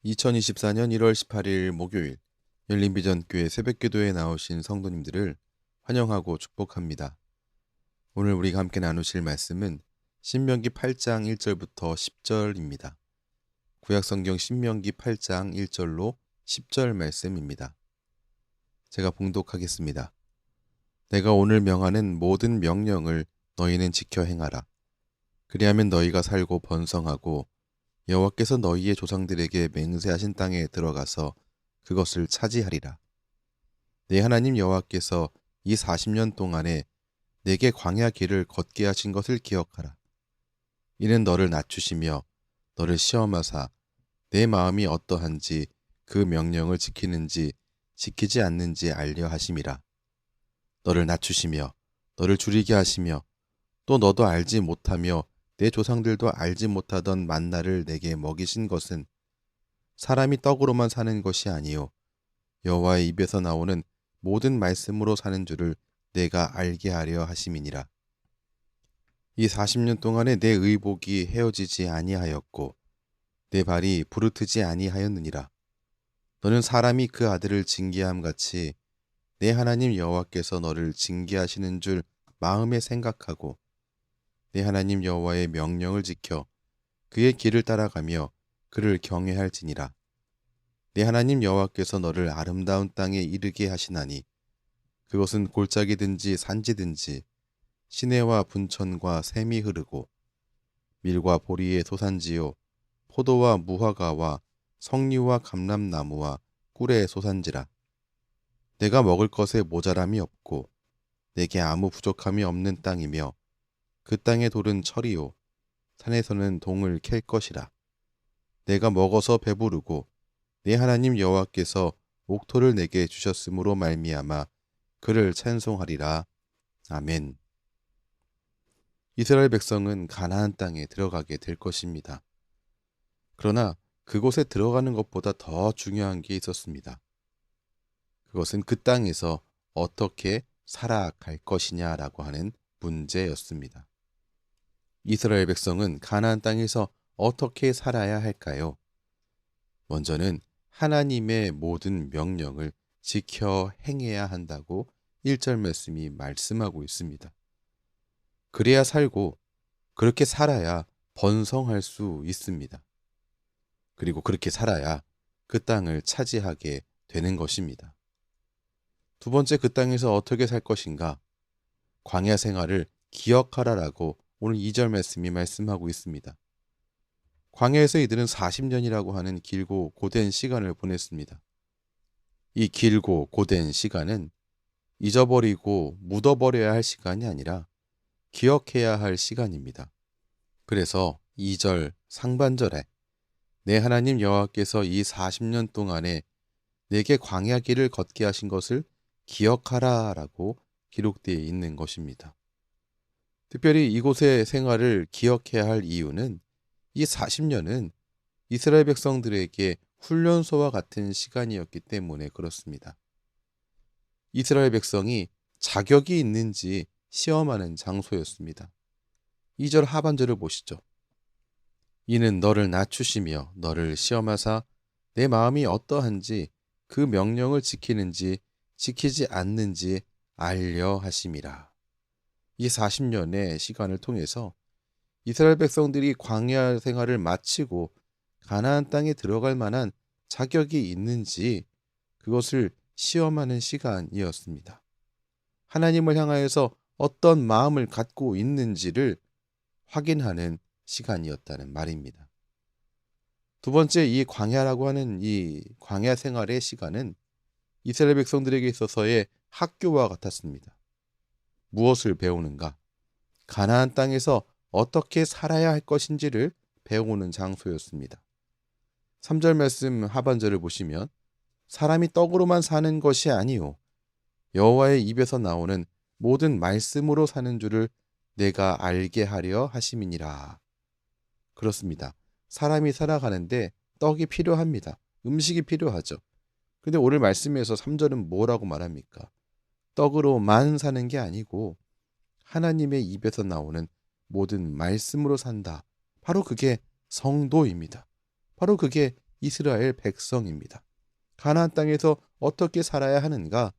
2024년 1월 18일 목요일 열린비전교회 새벽기도에 나오신 성도님들을 환영하고 축복합니다. 오늘 우리가 함께 나누실 말씀은 신명기 8장 1절부터 10절입니다. 구약성경 신명기 8장 1절로 10절 말씀입니다. 제가 봉독하겠습니다. 내가 오늘 명하는 모든 명령을 너희는 지켜 행하라. 그리하면 너희가 살고 번성하고 여호와께서 너희의 조상들에게 맹세하신 땅에 들어가서 그것을 차지하리라. 내 하나님 여호와께서 이 40년 동안에 내게 광야 길을 걷게 하신 것을 기억하라. 이는 너를 낮추시며 너를 시험하사 내 마음이 어떠한지 그 명령을 지키는지 지키지 않는지 알려 하심이라. 너를 낮추시며 너를 줄이게 하시며 또 너도 알지 못하며 내 조상들도 알지 못하던 만나를 내게 먹이신 것은 사람이 떡으로만 사는 것이 아니요 여호와의 입에서 나오는 모든 말씀으로 사는 줄을 내가 알게 하려 하심이니라. 이 40년 동안에 내 의복이 헤어지지 아니하였고 내 발이 부르트지 아니하였느니라. 너는 사람이 그 아들을 징계함 같이 내 하나님 여호와께서 너를 징계하시는 줄 마음에 생각하고 내 하나님 여호와의 명령을 지켜 그의 길을 따라가며 그를 경외할지니라. 내 하나님 여호와께서 너를 아름다운 땅에 이르게 하시나니 그것은 골짜기든지 산지든지 시내와 분천과 샘이 흐르고 밀과 보리의 소산지요 포도와 무화과와 석류와 감람나무와 꿀의 소산지라. 내가 먹을 것에 모자람이 없고 내게 아무 부족함이 없는 땅이며 그 땅의 돌은 철이요 산에서는 동을 캘 것이라. 내가 먹어서 배부르고 내 하나님 여호와께서 옥토를 내게 주셨으므로 말미암아 그를 찬송하리라. 아멘. 이스라엘 백성은 가나안 땅에 들어가게 될 것입니다. 그러나 그곳에 들어가는 것보다 더 중요한 게 있었습니다. 그것은 그 땅에서 어떻게 살아갈 것이냐라고 하는 문제였습니다. 이스라엘 백성은 가나안 땅에서 어떻게 살아야 할까요? 먼저는 하나님의 모든 명령을 지켜 행해야 한다고 1절 말씀이 말씀하고 있습니다. 그래야 살고 그렇게 살아야 번성할 수 있습니다. 그리고 그렇게 살아야 그 땅을 차지하게 되는 것입니다. 두 번째, 그 땅에서 어떻게 살 것인가? 광야 생활을 기억하라라고 오늘 2절 말씀이 말씀하고 있습니다. 광야에서 이들은 40년이라고 하는 길고 고된 시간을 보냈습니다. 이 길고 고된 시간은 잊어버리고 묻어버려야 할 시간이 아니라 기억해야 할 시간입니다. 그래서 2절 상반절에 내 하나님 여호와께서 이 40년 동안에 내게 광야 길을 걷게 하신 것을 기억하라라고 기록되어 있는 것입니다. 특별히 이곳의 생활을 기억해야 할 이유는 이 40년은 이스라엘 백성들에게 훈련소와 같은 시간이었기 때문에 그렇습니다. 이스라엘 백성이 자격이 있는지 시험하는 장소였습니다. 2절 하반절을 보시죠. 이는 너를 낮추시며 너를 시험하사 내 마음이 어떠한지 그 명령을 지키는지 지키지 않는지 알려 하심이라. 이 40년의 시간을 통해서 이스라엘 백성들이 광야 생활을 마치고 가나안 땅에 들어갈 만한 자격이 있는지 그것을 시험하는 시간이었습니다. 하나님을 향하여서 어떤 마음을 갖고 있는지를 확인하는 시간이었다는 말입니다. 두 번째, 이 광야라고 하는 이 광야 생활의 시간은 이스라엘 백성들에게 있어서의 학교와 같았습니다. 무엇을 배우는가? 가나안 땅에서 어떻게 살아야 할 것인지를 배우는 장소였습니다. 3절 말씀 하반절을 보시면 사람이 떡으로만 사는 것이 아니요 여호와의 입에서 나오는 모든 말씀으로 사는 줄을 내가 알게 하려 하심이니라. 그렇습니다. 사람이 살아가는데 떡이 필요합니다. 음식이 필요하죠. 근데 오늘 말씀에서 3절은 뭐라고 말합니까? 떡으로만 사는 게 아니고 하나님의 입에서 나오는 모든 말씀으로 산다. 바로 그게 성도입니다. 바로 그게 이스라엘 백성입니다. 가나안 땅에서 어떻게 살아야 하는가?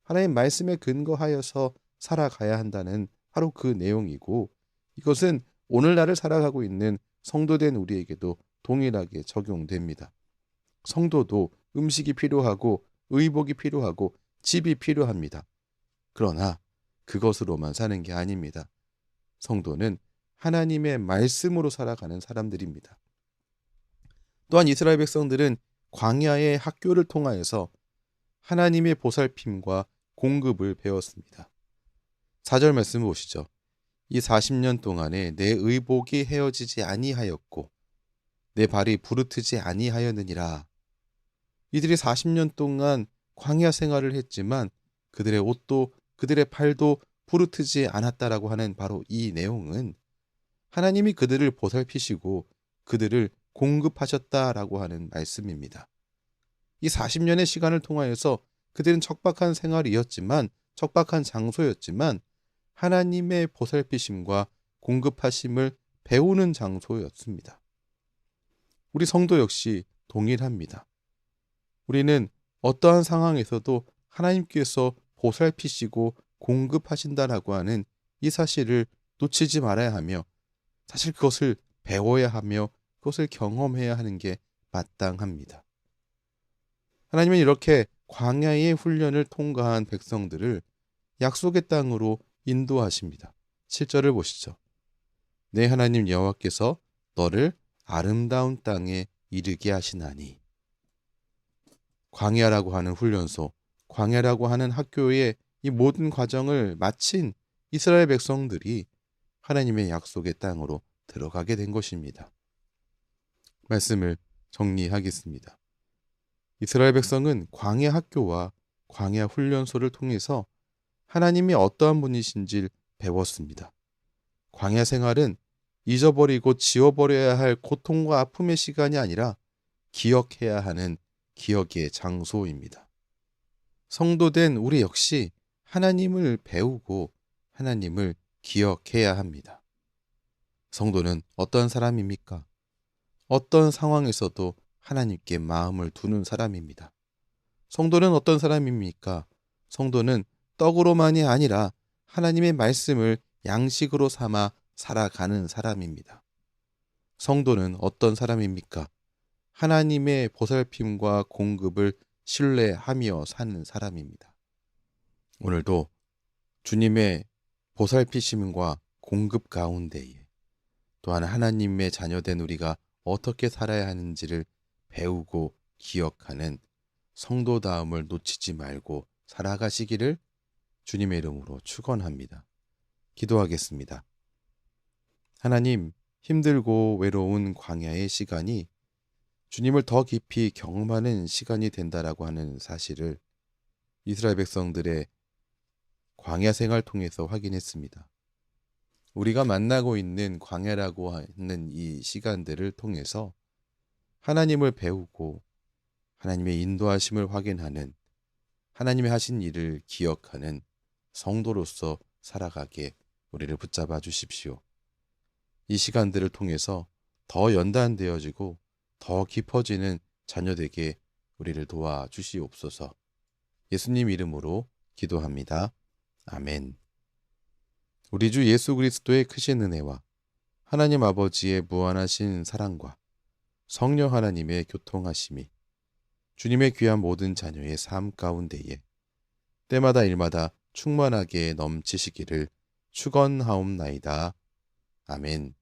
하나님 말씀에 근거하여서 살아가야 한다는 바로 그 내용이고, 이것은 오늘날을 살아가고 있는 성도된 우리에게도 동일하게 적용됩니다. 성도도 음식이 필요하고 의복이 필요하고 집이 필요합니다. 그러나 그것으로만 사는 게 아닙니다. 성도는 하나님의 말씀으로 살아가는 사람들입니다. 또한 이스라엘 백성들은 광야의 학교를 통하여서 하나님의 보살핌과 공급을 배웠습니다. 4절 말씀 보시죠. 이 40년 동안에 내 의복이 헤어지지 아니하였고 내 발이 부르트지 아니하였느니라. 이들이 40년 동안 광야 생활을 했지만 그들의 옷도 그들의 발도 부르트지 않았다라고 하는 바로 이 내용은 하나님이 그들을 보살피시고 그들을 공급하셨다라고 하는 말씀입니다. 이 40년의 시간을 통하여서 그들은 척박한 생활이었지만, 척박한 장소였지만 하나님의 보살피심과 공급하심을 배우는 장소였습니다. 우리 성도 역시 동일합니다. 우리는 어떠한 상황에서도 하나님께서 보살피시고 공급하신다라고 하는 이 사실을 놓치지 말아야 하며, 사실 그것을 배워야 하며 그것을 경험해야 하는 게 마땅합니다. 하나님은 이렇게 광야의 훈련을 통과한 백성들을 약속의 땅으로 인도하십니다. 7절을 보시죠. 내 하나님 여호와께서 너를 아름다운 땅에 이르게 하시나니. 광야라고 하는 훈련소, 광야라고 하는 학교의 이 모든 과정을 마친 이스라엘 백성들이 하나님의 약속의 땅으로 들어가게 된 것입니다. 말씀을 정리하겠습니다. 이스라엘 백성은 광야 학교와 광야 훈련소를 통해서 하나님이 어떠한 분이신지를 배웠습니다. 광야 생활은 잊어버리고 지워버려야 할 고통과 아픔의 시간이 아니라 기억해야 하는 기억의 장소입니다. 성도된 우리 역시 하나님을 배우고 하나님을 기억해야 합니다. 성도는 어떤 사람입니까? 어떤 상황에서도 하나님께 마음을 두는 사람입니다. 성도는 어떤 사람입니까? 성도는 떡으로만이 아니라 하나님의 말씀을 양식으로 삼아 살아가는 사람입니다. 성도는 어떤 사람입니까? 하나님의 보살핌과 공급을 신뢰하며 사는 사람입니다. 오늘도 주님의 보살피심과 공급 가운데에 또한 하나님의 자녀된 우리가 어떻게 살아야 하는지를 배우고 기억하는 성도다움을 놓치지 말고 살아가시기를 주님의 이름으로 축원합니다. 기도하겠습니다. 하나님, 힘들고 외로운 광야의 시간이 주님을 더 깊이 경험하는 시간이 된다라고 하는 사실을 이스라엘 백성들의 광야 생활 통해서 확인했습니다. 우리가 만나고 있는 광야라고 하는 이 시간들을 통해서 하나님을 배우고 하나님의 인도하심을 확인하는, 하나님의 하신 일을 기억하는 성도로서 살아가게 우리를 붙잡아 주십시오. 이 시간들을 통해서 더 연단되어지고 더 깊어지는 자녀되게 우리를 도와주시옵소서. 예수님 이름으로 기도합니다. 아멘. 우리 주 예수 그리스도의 크신 은혜와 하나님 아버지의 무한하신 사랑과 성령 하나님의 교통하심이 주님의 귀한 모든 자녀의 삶 가운데에 때마다 일마다 충만하게 넘치시기를 축원하옵나이다. 아멘.